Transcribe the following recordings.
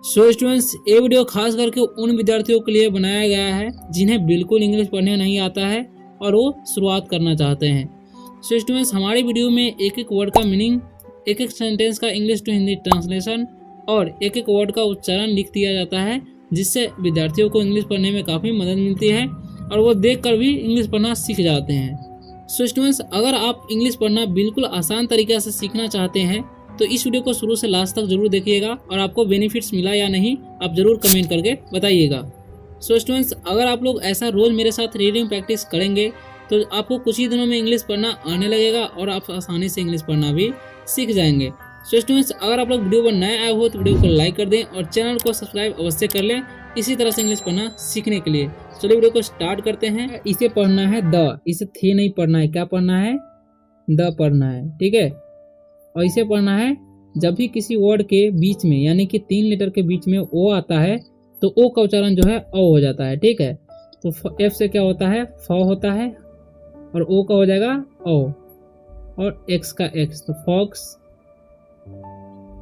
So students, ये video खास करके उन विद्यार्थियों के लिए बनाया गया है जिन्हें बिल्कुल इंग्लिश पढ़ने नहीं आता है और वो शुरुआत करना चाहते हैं। सो स्टूडेंट्स, हमारी वीडियो में एक एक वर्ड का मीनिंग, एक एक सेंटेंस का इंग्लिश टू हिंदी ट्रांसलेशन और एक एक वर्ड का उच्चारण लिख दिया जाता है, जिससे विद्यार्थियों को इंग्लिश पढ़ने में काफ़ी मदद मिलती है और वो देख कर भी इंग्लिश पढ़ना सीख जाते हैं। सो स्टूडेंट्स, अगर आप इंग्लिश पढ़ना बिल्कुल आसान तरीके से सीखना चाहते हैं तो इस वीडियो को शुरू से लास्ट तक जरूर देखिएगा और आपको बेनिफिट्स मिला या नहीं आप जरूर कमेंट करके बताइएगा। सो स्टूडेंट्स, अगर आप लोग ऐसा रोज मेरे साथ रीडिंग प्रैक्टिस करेंगे तो आपको कुछ ही दिनों में इंग्लिश पढ़ना आने लगेगा और आप आसानी से इंग्लिश पढ़ना भी सीख जाएंगे। सो स्टूडेंट्स, अगर आप लोग वीडियो पर नए आए हो तो वीडियो को लाइक कर दें और चैनल को सब्सक्राइब अवश्य कर लें इसी तरह से इंग्लिश पढ़ना सीखने के लिए। चलिए वीडियो को स्टार्ट करते हैं। इसे पढ़ना है द, इसे थे नहीं पढ़ना है, क्या पढ़ना है? द पढ़ना है, ठीक है। और इसे पढ़ना है जब भी किसी वर्ड के बीच में यानी कि 3 लेटर के बीच में ओ आता है तो ओ का उच्चारण जो है ओ हो जाता है, ठीक है। तो एफ से क्या होता है? फ होता है और ओ का हो जाएगा ओ और एक्स का एक्स, तो फॉक्स,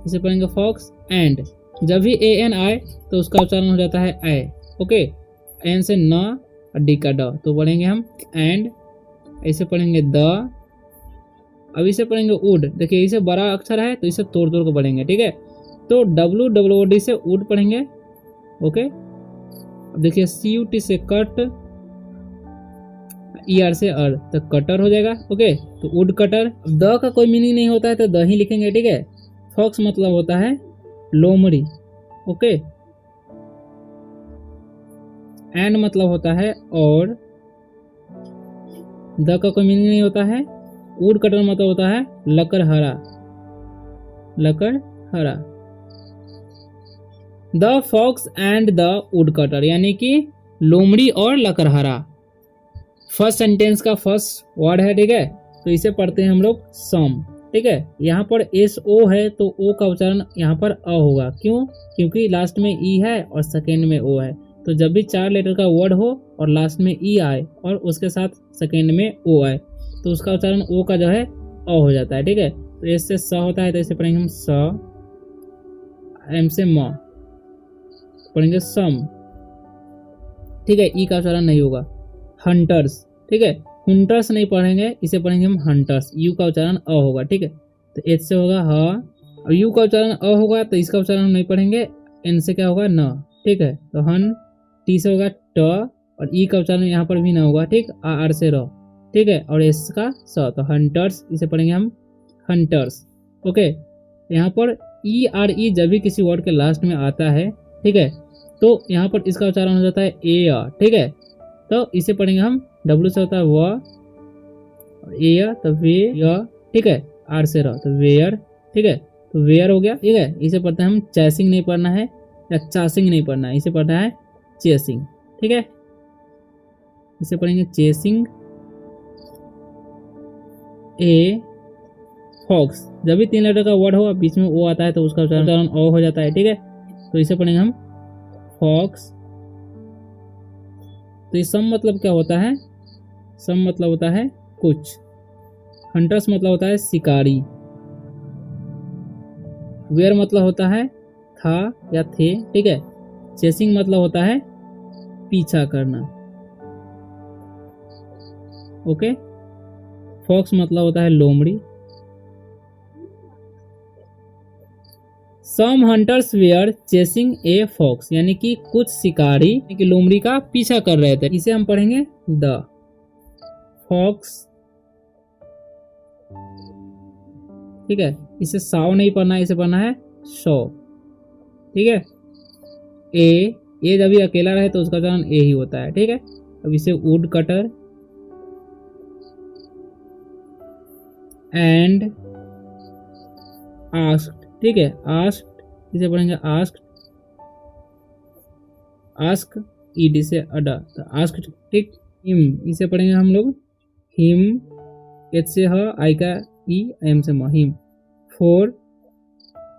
इसे पढ़ेंगे फॉक्स। एंड जब भी ए एन आए तो उसका उच्चारण हो जाता है ए, ओके। एन से न और डी का ड, तो पढ़ेंगे हम एंड। ऐसे पढ़ेंगे द। अब इसे पढ़ेंगे वुड, देखिए इसे बड़ा अक्षर है तो इसे तोड़ तोड़ के पढ़ेंगे, ठीक है। तो डब्ल्यू डब्ल्यू डी से वुड पढ़ेंगे, ओके। अब देखिए सी यू टी से कट, ई आर से अर, तो कटर हो जाएगा, ओके। तो वुड कटर। द का कोई मीनिंग नहीं होता है तो द ही लिखेंगे, ठीक है। फॉक्स मतलब होता है लोमड़ी, ओके। एंड मतलब होता है और। द का कोई मीनिंग नहीं होता है। वुड कटर मतलब होता है लकड़हारा, लकड़हारा। The fox and the woodcutter यानी कि लोमड़ी और लकड़हारा। फर्स्ट सेंटेंस का फर्स्ट वर्ड है, ठीक है। तो इसे पढ़ते हैं हम लोग सम, ठीक है। यहाँ पर एस ओ है तो ओ का उच्चारण यहाँ पर अ होगा, क्यों? क्योंकि लास्ट में ई है और सेकेंड में ओ है। तो जब भी 4 लेटर का वर्ड हो और लास्ट में ई आए और उसके साथ सेकेंड में ओ आए तो उसका उच्चारण ओ का जो है अ हो जाता है, ठीक है। तो एस से स होता है तो इसे पढ़ेंगे हम स। एम से म पढ़ेंगे सम, ठीक है। ई का उच्चारण नहीं होगा। हंटर्स, ठीक है। हुंटर्स नहीं पढ़ेंगे, इसे पढ़ेंगे हम हंटर्स। यू का उच्चारण अ होगा, ठीक है। तो एच से होगा ह और यू का उच्चारण अ होगा तो इसका उच्चारण हम नहीं पढ़ेंगे। एन से क्या होगा? न, ठीक है। तो हन। टी से होगा ट और ई का उच्चारण यहाँ पर भी ना होगा, ठीक। आर से र, ठीक है। और एस का स, तो हंटर्स, इसे पढ़ेंगे हम हंटर्स, ओके। यहाँ पर ई आर ई जब भी किसी वर्ड के लास्ट में आता है, ठीक है, तो यहाँ पर इसका उच्चारण हो जाता है ए आ, ठीक है। तो इसे पढ़ेंगे हम डब्ल्यू से होता है व, ए तो वे य, ठीक है। आर से र तो वेयर, ठीक है। तो वेयर हो गया, ठीक है। इसे पढ़ते हैं हम चैसिंग नहीं पढ़ना है या चासिंग नहीं पढ़ना है, इसे पढ़ना है चेसिंग, ठीक है। इसे पढ़ेंगे चेसिंग। ए फॉक्स, जब भी 3 लेटर का वर्ड हो बीच में ओ आता है तो उसका उच्चारण ओ हो जाता है, ठीक है। तो इसे पढ़ेंगे हम फॉक्स। तो ये सम मतलब क्या होता है? सम मतलब होता है कुछ। हंटर्स मतलब होता है शिकारी। वेयर मतलब होता है था या थे, ठीक है। चेसिंग मतलब होता है पीछा करना, ओके। फॉक्स मतलब होता है लोमड़ी। Some hunters were chasing a fox यानी कि कुछ शिकारी यानी कि लोमड़ी का पीछा कर रहे थे। इसे हम पढ़ेंगे द फॉक्स, ठीक है। इसे साव नहीं पढ़ना है, इसे पढ़ना है शो, ठीक है। ए जब भी अकेला रहे तो उसका उच्चारण ए ही होता है, ठीक है। अब इसे वुड कटर एंड आस्क्ड, ठीक है। आस्क्ड, इसे पढ़ेंगे आस्क्ड, आस्क ईडी से अडा, तो आस्क्ड, ठीक। हिम, इसे पढ़ेंगे हम लोग हिम, एच से ह, आई का ई, एम से म, हिम। फोर,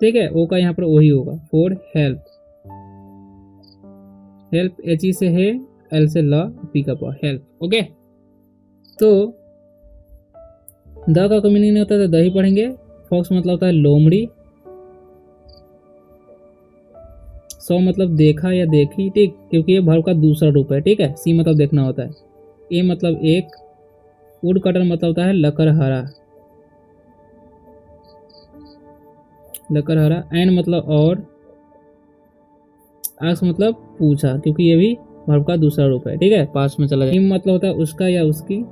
ठीक है। ओ का यहाँ पर वही होगा, four help, help H E से है, एल से ल, पी का प, हेल्प, ओके। तो द का कोई मीनिंग नहीं होता तो द ही पढ़ेंगे। फॉक्स मतलब होता है लोमड़ी। सॉ मतलब देखा या देखी, ठीक, क्योंकि ये वर्ब का दूसरा रूप है, ठीक है। सी मतलब देखना होता है, ए मतलब एक, वुड कटर मतलब होता है लकड़हारा, लकड़हारा, एंड मतलब और, आस्क मतलब पूछा, क्योंकि ये भी वर्ब का दूसरा रूप है, ठीक है, पास में चला जाए। हिम मतलब होता है उसका या उसकी,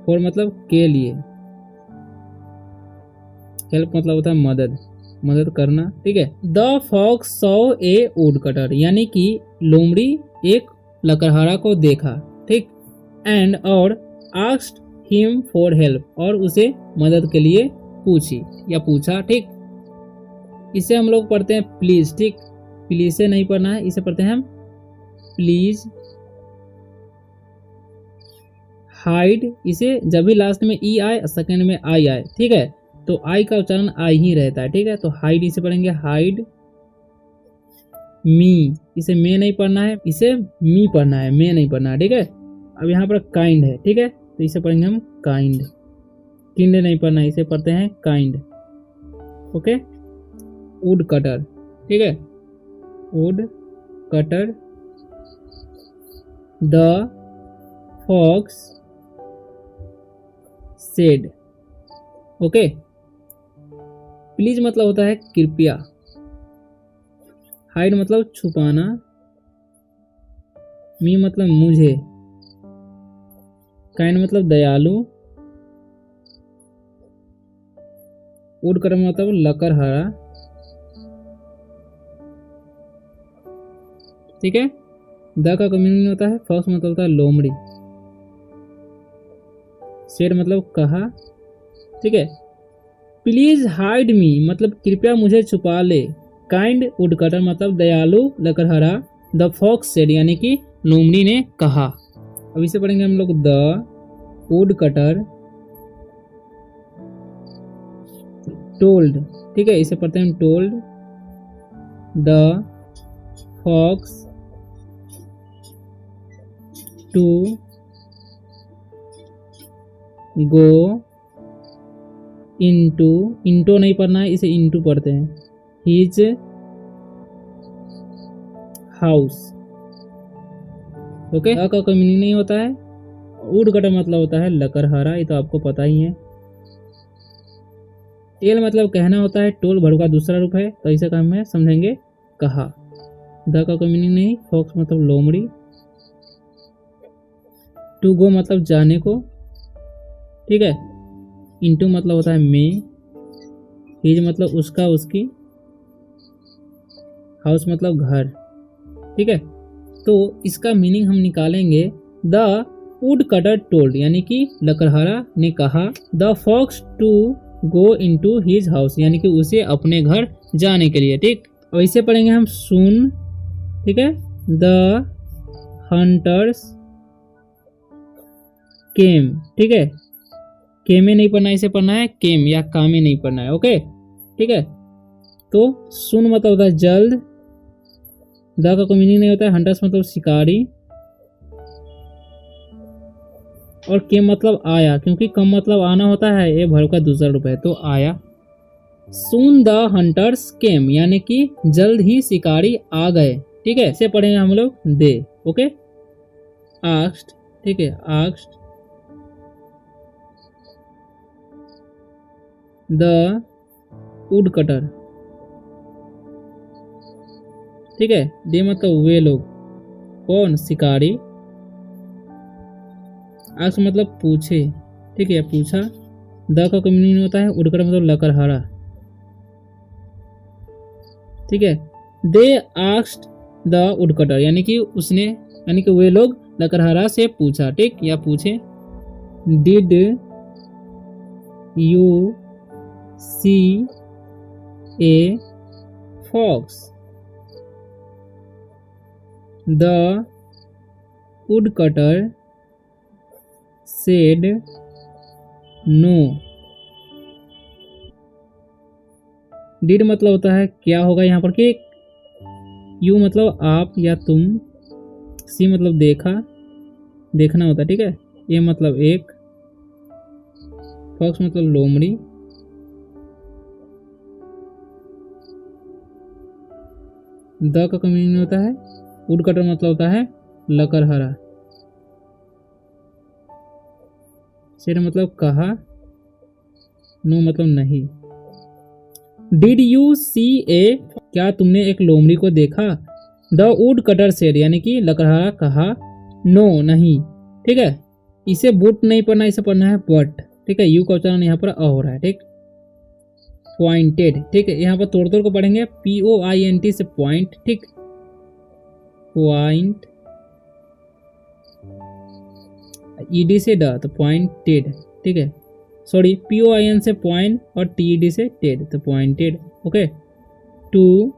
फॉर मतलब के लिए, हेल्प मतलब होता है मदद, मदद करना, ठीक है। The fox saw a woodcutter, यानी कि लोमड़ी एक लकड़हारा को देखा, ठीक, एंड और आस्क्ड हिम फॉर हेल्प, और उसे मदद के लिए पूछी या पूछा, ठीक। इसे हम लोग पढ़ते हैं प्लीज, ठीक, प्लीज से नहीं पढ़ना है, इसे पढ़ते हैं हम प्लीज। हाइड, इसे जब भी लास्ट में ई आए, सेकंड में आई आए, ठीक है, तो आई का उच्चारण आई ही रहता है, ठीक है। तो हाइड इसे पढ़ेंगे हाइड मी, इसे मे नहीं पढ़ना है, इसे मी पढ़ना है, मे नहीं पढ़ना है, ठीक है। अब यहाँ पर काइंड है, ठीक है, तो इसे पढ़ेंगे हम काइंड, किंड नहीं पढ़ना है, इसे पढ़ते हैं काइंड, ओके। वुड कटर, ठीक है, woodcutter, the fox said, okay. Please मतलब होता है कृपया, हाइड मतलब छुपाना, मी मतलब मुझे, काइंड मतलब दयालु, वुड कटर मतलब लकड़हारा, ठीक है। द का मीनिंग होता है, फॉक्स मतलब होता है लोमड़ी, सेड मतलब कहा, ठीक है। प्लीज हाइड मी मतलब कृपया मुझे छुपा ले, काइंड वुड कटर मतलब दयालु लकड़हारा, द फॉक्स सेड यानी कि लोमड़ी ने कहा। अब इसे पढ़ेंगे हम लोग द वुड कटर टोल्ड, ठीक है, इसे पढ़ते हैं told the fox to go into, into नहीं पढ़ना है, इसे इनटू पढ़ते हैं, हिज हाउस, ओके। का कोई मीनिंग नहीं होता है, वुड कटर मतलब होता है लकड़हारा, ये तो आपको पता ही है। टेल मतलब कहना होता है, टोल वर्ब का दूसरा रूप है, तो इसे हम समझेंगे कहा। द का कोई मीनिंग नहीं, फॉक्स मतलब लोमड़ी, टू गो मतलब जाने को, ठीक है, इनटू मतलब होता है में, हिज मतलब उसका उसकी, हाउस मतलब घर, ठीक है। तो इसका मीनिंग हम निकालेंगे, द वुड कटर टोल्ड यानी कि लकड़हारा ने कहा, the fox to go into his house यानी कि उसे अपने घर जाने के लिए, ठीक। और इसे पढ़ेंगे हम सून, ठीक है, द हंटर्स केम, ठीक है, केमे नहीं पढ़ना है, इसे पढ़ना है केम या कामे नहीं पढ़ना है, ओके, ठीक है। तो सुन मतलब होता है जल्द, द का कोई मीनिंग नहीं होता है, हंटर्स मतलब शिकारी, और केम मतलब आया, क्योंकि कम मतलब आना होता है, ये वर्ब का दूसरा रूप है, तो आया। सून द हंटर्स केम यानी कि जल्द ही शिकारी आ गए, ठीक है, इसे पढ़ेंगे हम लोग दे, ओके। आस्क्ड, ठीक है, आस्क्ड द वुड कटर, ठीक है, दे मतलब वे लोग, कौन, शिकारी, आस्क मतलब पूछे, ठीक है, पूछा। द का मीनिंग होता है, वुड कटर मतलब लकड़हारा, ठीक है। They asked the woodcutter यानी कि उसने, यानी कि वे लोग लकड़हारा से पूछा, ठीक, या पूछे। Did you see a fox, the woodcutter said no. Did मतलब होता है क्या होगा यहाँ पर कि, यू मतलब आप या तुम, सी मतलब देखा, देखना होता है, ठीक है, ए मतलब एक, फॉक्स मतलब लोमड़ी, द का मीनिंग होता है वुड कटर, मतलब होता है लकड़हारा। सेड मतलब कहा, नो मतलब नहीं। डिड यू सी ए, क्या तुमने एक लोमड़ी को देखा। द वुड कटर सेड, यानी कि लकड़हारा कहा, नो नहीं। ठीक है, इसे बुट नहीं पढ़ना, इसे पढ़ना है बट। ठीक है, यू का उच्चारण यहाँ पर अ हो रहा है। ठीक, पॉइंटेड। ठीक है, यहाँ पर तोड़ तोड़ को पढ़ेंगे, POINT से पॉइंट। ठीक, पॉइंट, ED से ड तो पॉइंटेड। ठीक है, सॉरी, POIN से पॉइंट और TED से टेड तो pointed. Okay, to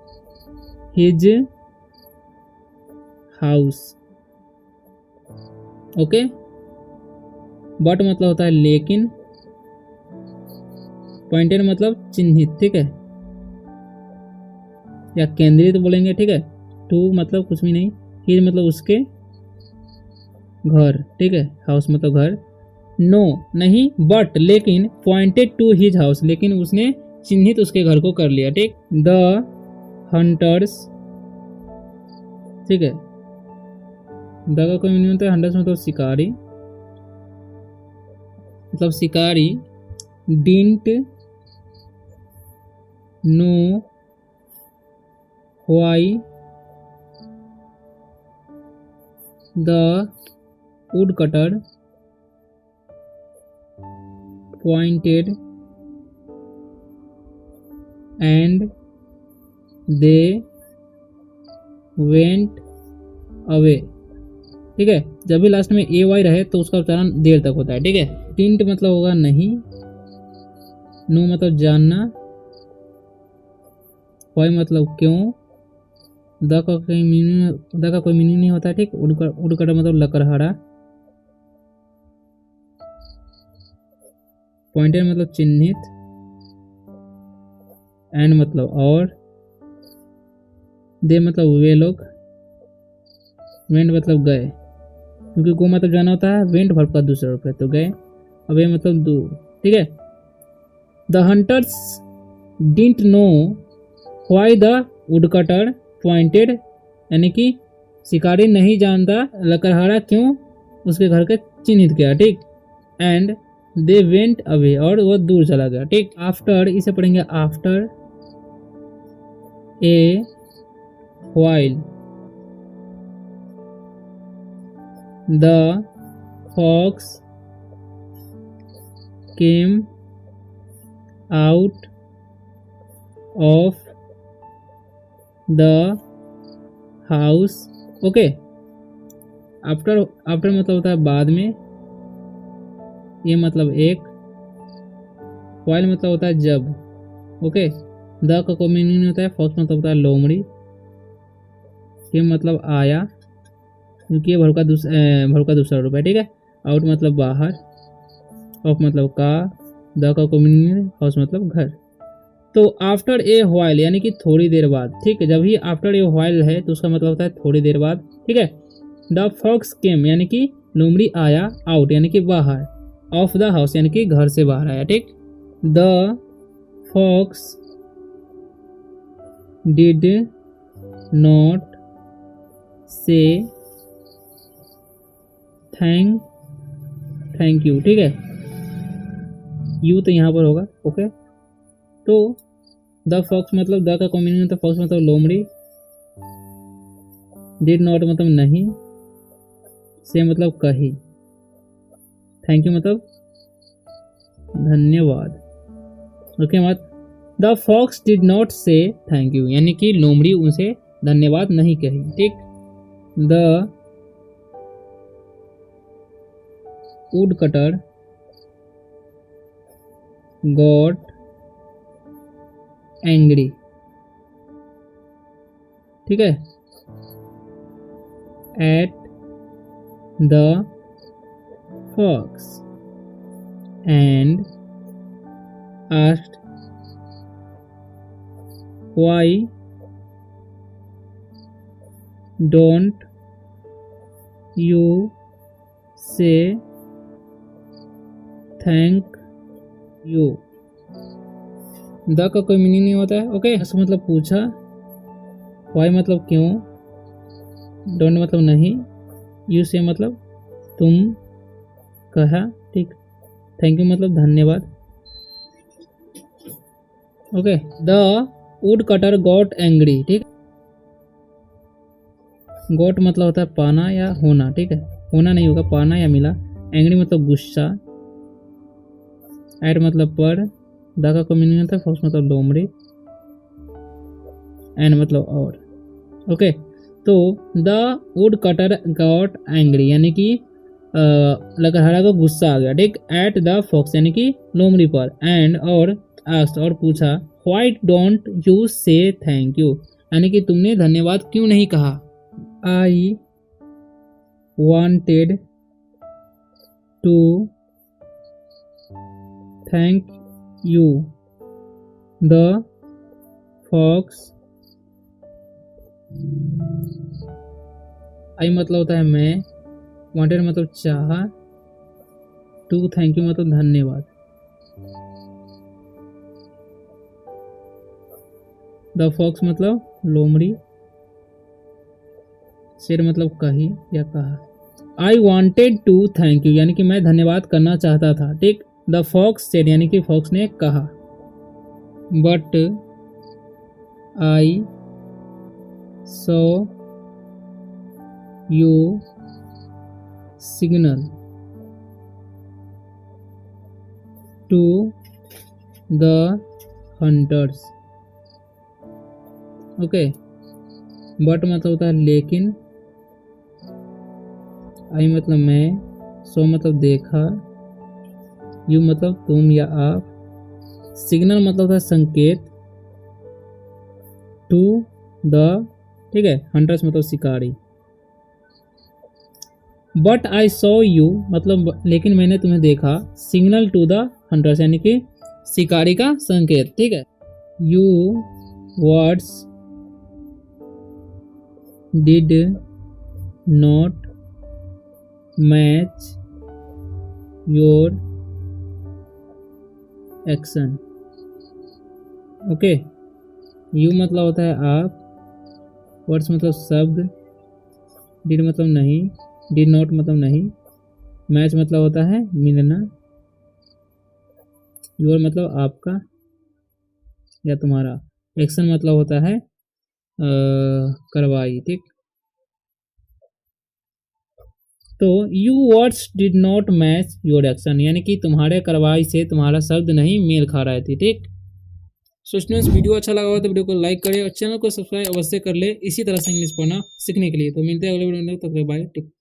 his house. Okay, but मतलब होता है लेकिन, पॉइंटेड मतलब चिन्हित। ठीक है, या केंद्रित तो बोलेंगे। ठीक है, टू मतलब कुछ भी नहीं, हिज मतलब उसके घर। ठीक है, हाउस मतलब घर, नो नहीं, बट लेकिन, पॉइंटेड टू हिज हाउस, लेकिन उसने चिन्हित उसके घर को कर लिया। ठीक, द हंटर्स। ठीक है, द का कोई मीनिंग होता है, हंटर्स मतलब शिकारी, मतलब शिकारी, didn't know why the wood cutter pointed and they went away. ठीक है, जब भी लास्ट में ए वाई रहे तो उसका उच्चारण देर तक होता है। ठीक है, टिंट मतलब होगा नहीं, नो मतलब जानना, वाई मतलब क्यों, द का कोई मीनिंग नहीं होता है। ठीक, उड़कड़ा मतलब लकड़हारा, पॉइंटेड मतलब चिन्हित, एंड मतलब और, दे मतलब वे लोग, वेंट मतलब गए, क्योंकि गो मतलब जाना होता है, वेंट वर्ब का दूसरा रूप है तो गए, अवे मतलब दूर। ठीक है, the hunters didn't know why the woodcutter pointed, यानी कि शिकारी नहीं जानता लकड़हारा क्यों उसके घर के चिन्हित किया। ठीक, एंड दे वेंट अवे, और वह दूर चला गया। ठीक, आफ्टर, इसे पढ़ेंगे after a while the fox came out of the house. Okay, after, after मतलब होता है बाद में, ये मतलब एक, व्हाइल मतलब होता है जब। ओके, द का कोई मीनिंग नहीं होता है, फॉक्स मतलब होता है लोमड़ी, केम मतलब आया, क्योंकि ये भर का दूसरा रूप है। ठीक है, आउट मतलब बाहर, ऑफ मतलब का, द का कोई मीनिंग नहीं, हाउस मतलब घर। तो आफ्टर ए व्हाइल यानी कि थोड़ी देर बाद। ठीक है, जब ही आफ्टर ए व्हाइल है तो उसका मतलब होता है थोड़ी देर बाद। ठीक है, द फॉक्स केम यानी कि लोमड़ी आया, आउट यानी कि बाहर, ऑफ द हाउस यानी कि घर से बाहर आया। ठीक, the fox did not say thank you. ठीक है, यू तो यहाँ पर होगा। ओके, तो द फॉक्स मतलब, द का कॉम्बिनेशन होता है, फॉक्स मतलब लोमड़ी, डिड नॉट मतलब नहीं, से मतलब कही, थैंक यू मतलब धन्यवाद। ओके, मत the fox did not say thank you, यानी कि लोमड़ी उनसे धन्यवाद नहीं कही। ठीक, the woodcutter got angry. ठीक है, at the fox and asked why don't you say thank you. The का कोई मीनिंग नहीं होता है। ओके, ऐसा मतलब पूछा, वाई मतलब क्यों, डोंट मतलब नहीं, यू से मतलब तुम कहा, ठीक। थैंक यू मतलब धन्यवाद। Okay, the woodcutter got angry, ठीक। गॉट मतलब होता है पाना या होना, ठीक है, होना नहीं होगा, पाना या मिला। एंग्री मतलब गुस्सा। एट मतलब पर। द का मीनिंग होता है फॉक्स मतलब लोमड़ी। एंड मतलब और। ओके, तो the woodcutter got angry यानी कि लकड़हारा को गुस्सा आ गया, ठीक। एट द फॉक्स यानी कि लोमड़ी पर। एंड और आस्क्ड और पूछा, why don't you say thank you यानी कि तुमने धन्यवाद क्यों नहीं कहा। I wanted to thank you the fox. I मतलब होता है मैं, वांटेड मतलब चाहा, टू थैंक यू मतलब धन्यवाद। द फॉक्स मतलब लोमड़ी। शेर मतलब कही या कहा। I wanted to thank you यानी कि मैं धन्यवाद करना चाहता था, ठीक। द फॉक्स सेड यानी कि फॉक्स ने कहा। But I saw you signal to the hunters. Okay, but मतलब होता है लेकिन। आई मतलब मैं, सो मतलब देखा, यू मतलब तुम या आप, सिग्नल मतलब होता है संकेत, टू द, ठीक है, हंटर्स मतलब शिकारी। बट आई सॉ यू मतलब लेकिन मैंने तुम्हें देखा, सिग्नल टू द हंटर्स यानी कि शिकारी का संकेत, ठीक है। You words did not match your action. Okay, you मतलब होता है आप, वर्ड्स मतलब शब्द, डिड मतलब नहीं, डिड नॉट मतलब नहीं, मैच मतलब होता है मिलना, योर मतलब आपका या तुम्हारा, एक्शन मतलब होता है कार्रवाई, ठीक। तो you words did not match your action यानी कि तुम्हारे कार्रवाई से तुम्हारा शब्द नहीं मेल खा रहे थे, ठीक। सो स्टूडेंट्स, वीडियो अच्छा लगा हो तो वीडियो को लाइक करें और चैनल को सब्सक्राइब अवश्य कर ले इसी तरह से इंग्लिश पढ़ना सीखने के लिए। तो मिलते हैं अगले वीडियो में, तब तक बाय, टेक।